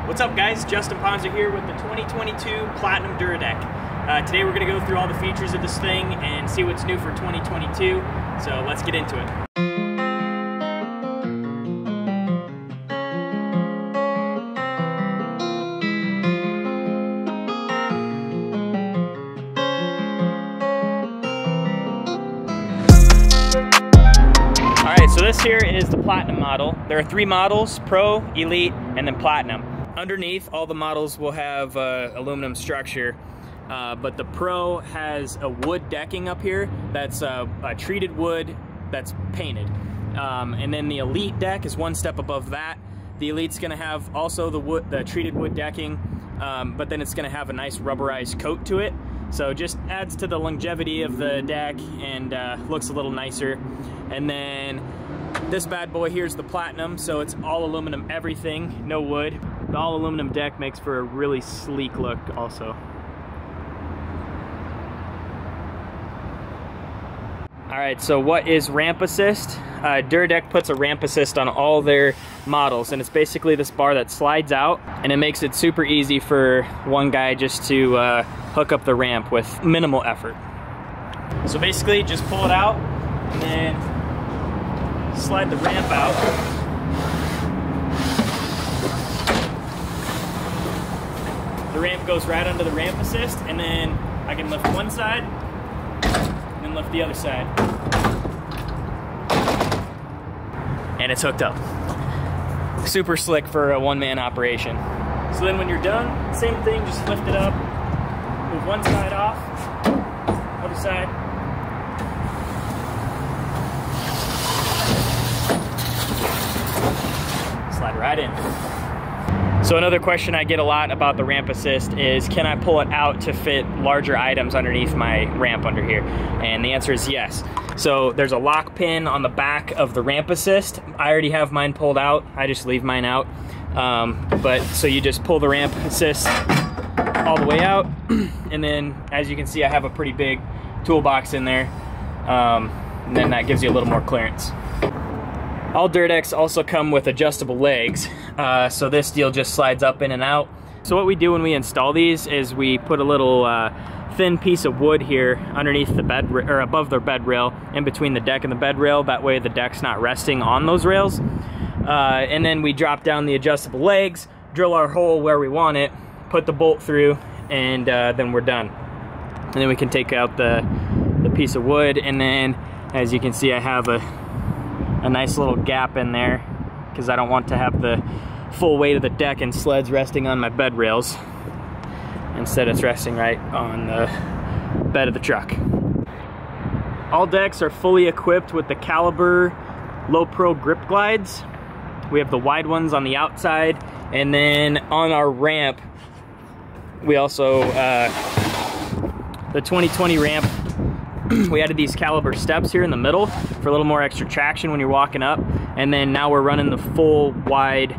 What's up guys, Justin Ponsor here with the 2022 Platinum Dura-Deck. Today we're going to go through all the features of this thing and see what's new for 2022, so let's get into it. Alright, so this here is the Platinum model. There are 3 models, Pro, Elite, and then Platinum. Underneath, all the models will have aluminum structure, but the Pro has a wood decking up here that's a treated wood that's painted. And then the Elite deck is one step above that. The Elite's gonna have also the treated wood decking, but then it's gonna have a nice rubberized coat to it. So it just adds to the longevity of the deck and looks a little nicer. And then this bad boy here is the Platinum, so it's all aluminum everything, no wood. The all aluminum deck makes for a really sleek look also. Alright, so what is ramp assist? Dura-Deck puts a ramp assist on all their models, and it's basically this bar that slides out, and it makes it super easy for one guy just to hook up the ramp with minimal effort. So basically, just pull it out, and then slide the ramp out. The ramp goes right under the ramp assist, and then I can lift one side, and then lift the other side. And it's hooked up. Super slick for a one-man operation. So then when you're done, same thing, just lift it up, move one side off, other side. Slide right in. So another question I get a lot about the ramp assist is, can I pull it out to fit larger items underneath my ramp under here? And the answer is yes. So there's a lock pin on the back of the ramp assist. I already have mine pulled out. I just leave mine out. So you just pull the ramp assist all the way out. And then as you can see, I have a pretty big toolbox in there. And then that gives you a little more clearance. All Dura-Decks also come with adjustable legs, so this deal just slides up in and out. So what we do when we install these is we put a little thin piece of wood here underneath the bed, or above the bed rail, in between the deck and the bed rail. That way the deck's not resting on those rails. And then we drop down the adjustable legs, drill our hole where we want it, put the bolt through, and then we're done. And then we can take out the piece of wood, and then as you can see, I have a nice little gap in there because I don't want to have the full weight of the deck and sleds resting on my bed rails. Instead, it's resting right on the bed of the truck. All decks are fully equipped with the Caliber Low Pro grip glides. We have the wide ones on the outside, and then on our ramp we also the 2020 ramp, we added these Caliber steps here in the middle for a little more extra traction when you're walking up, and then now we're running the full wide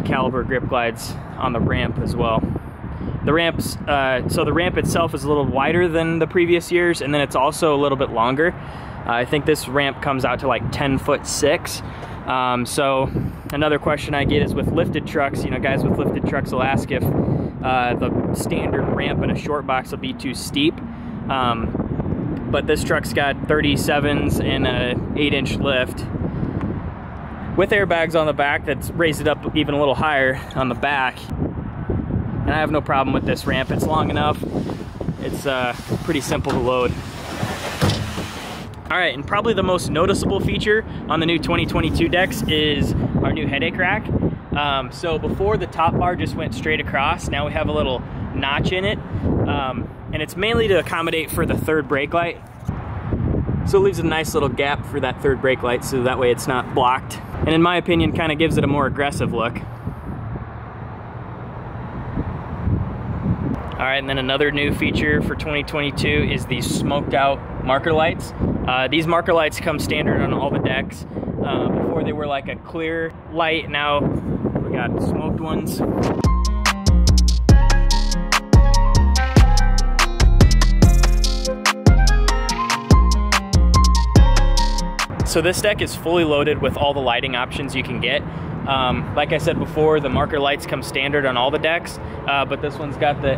Caliber grip glides on the ramp as well. The ramps, so the ramp itself is a little wider than the previous years, and then it's also a little bit longer. I think this ramp comes out to like 10'6". So another question I get is with lifted trucks, you know, guys with lifted trucks will ask if the standard ramp in a short box will be too steep. But this truck's got 37s and a 8-inch lift with airbags on the back that's raised it up even a little higher on the back. And I have no problem with this ramp. It's long enough. It's pretty simple to load. All right, and probably the most noticeable feature on the new 2022 decks is our new headache rack. So before, the top bar just went straight across. Now we have a little notch in it. And it's mainly to accommodate for the third brake light. So it leaves a nice little gap for that third brake light, so that way it's not blocked. And in my opinion, kind of gives it a more aggressive look. All right, and then another new feature for 2022 is these smoked out marker lights. These marker lights come standard on all the decks. Before they were like a clear light, now we got smoked ones. So this deck is fully loaded with all the lighting options you can get. Like I said before, the marker lights come standard on all the decks, but this one's got the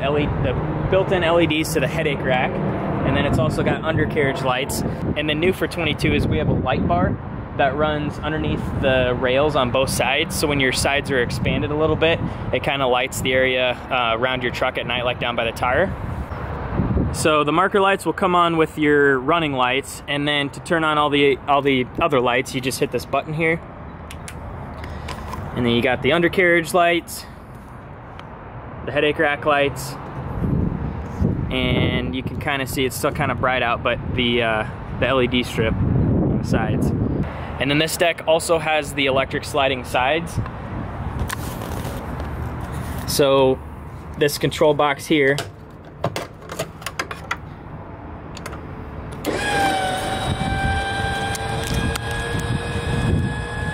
built-in LEDs to the headache rack, and then it's also got undercarriage lights. And then new for 22 is we have a light bar that runs underneath the rails on both sides, so when your sides are expanded a little bit, it kind of lights the area around your truck at night, like down by the tire. So the marker lights will come on with your running lights, and then to turn on all the other lights, you just hit this button here. And then you got the undercarriage lights, the headache rack lights, and you can kind of see it's still kind of bright out, but the LED strip on the sides. And then this deck also has the electric sliding sides. So this control box here,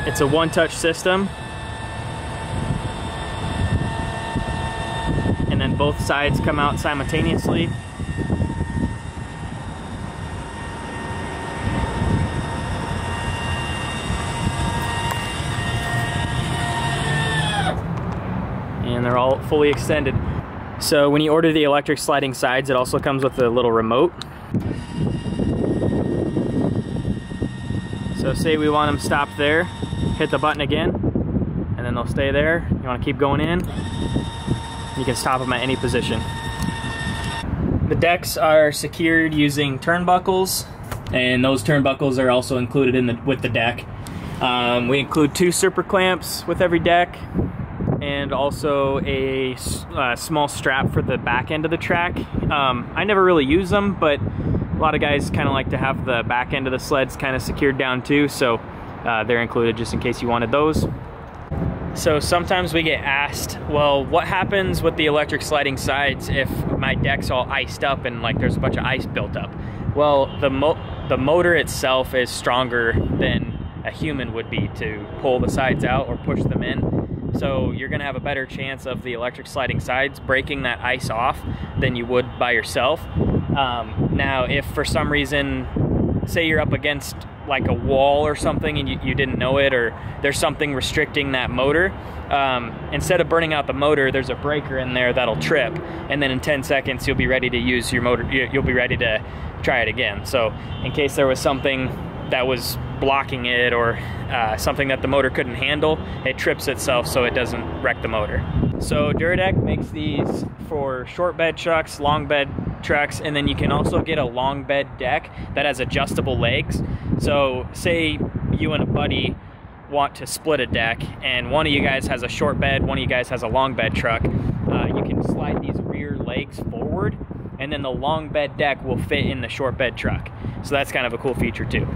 it's a one-touch system. And then both sides come out simultaneously. And they're all fully extended. So when you order the electric sliding sides, it also comes with a little remote. So say we want them stopped there, hit the button again, and then they'll stay there. You want to keep going in, you can stop them at any position. The decks are secured using turnbuckles, and those turnbuckles are also included with the deck. We include 2 super clamps with every deck, and also a small strap for the back end of the track. I never really use them, but a lot of guys kind of like to have the back end of the sleds kind of secured down too, so they're included just in case you wanted those. So sometimes we get asked, well, what happens with the electric sliding sides if my deck's all iced up and like there's a bunch of ice built up? Well, the motor itself is stronger than a human would be to pull the sides out or push them in. So you're gonna have a better chance of the electric sliding sides breaking that ice off than you would by yourself. Now, if for some reason, say you're up against like a wall or something and you didn't know it, or there's something restricting that motor, instead of burning out the motor, there's a breaker in there that'll trip, and then in 10 seconds you'll be ready to use your motor, you'll be ready to try it again. So in case there was something that was blocking it, or something that the motor couldn't handle, it trips itself so it doesn't wreck the motor. So Dura-Deck makes these for short bed trucks, long bed trucks, and then you can also get a long bed deck that has adjustable legs. So say you and a buddy want to split a deck, and one of you guys has a short bed, one of you guys has a long bed truck, you can slide these rear legs forward, and then the long bed deck will fit in the short bed truck. So that's kind of a cool feature too.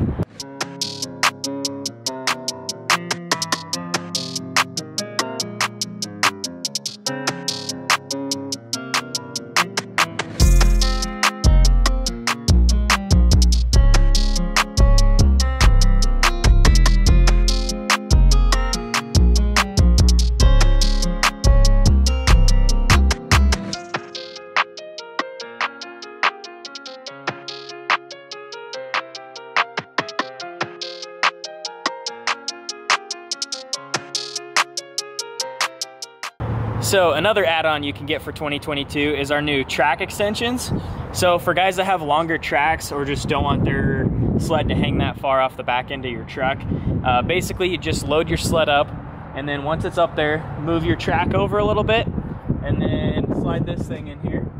So another add-on you can get for 2022 is our new track extensions. So for guys that have longer tracks or just don't want their sled to hang that far off the back end of your truck, basically you just load your sled up, and then once it's up there, move your track over a little bit, and then slide this thing in here.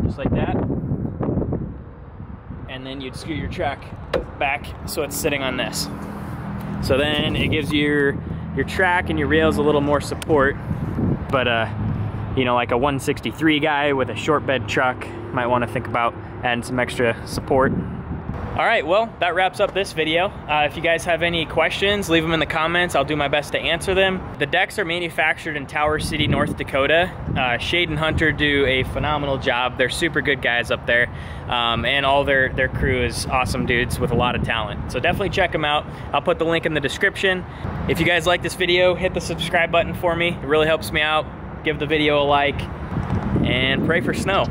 Just like that. And then you'd scoot your track back so it's sitting on this. So then it gives your track and your rails a little more support, but you know, like a 163 guy with a short bed truck might want to think about adding some extra support. All right, well, that wraps up this video. If you guys have any questions, leave them in the comments. I'll do my best to answer them. The decks are manufactured in Tower City, North Dakota. Shade and Hunter do a phenomenal job. They're super good guys up there, and all their crew is awesome dudes with a lot of talent. So definitely check them out. I'll put the link in the description. If you guys like this video, hit the subscribe button for me. It really helps me out. Give the video a like, and pray for snow.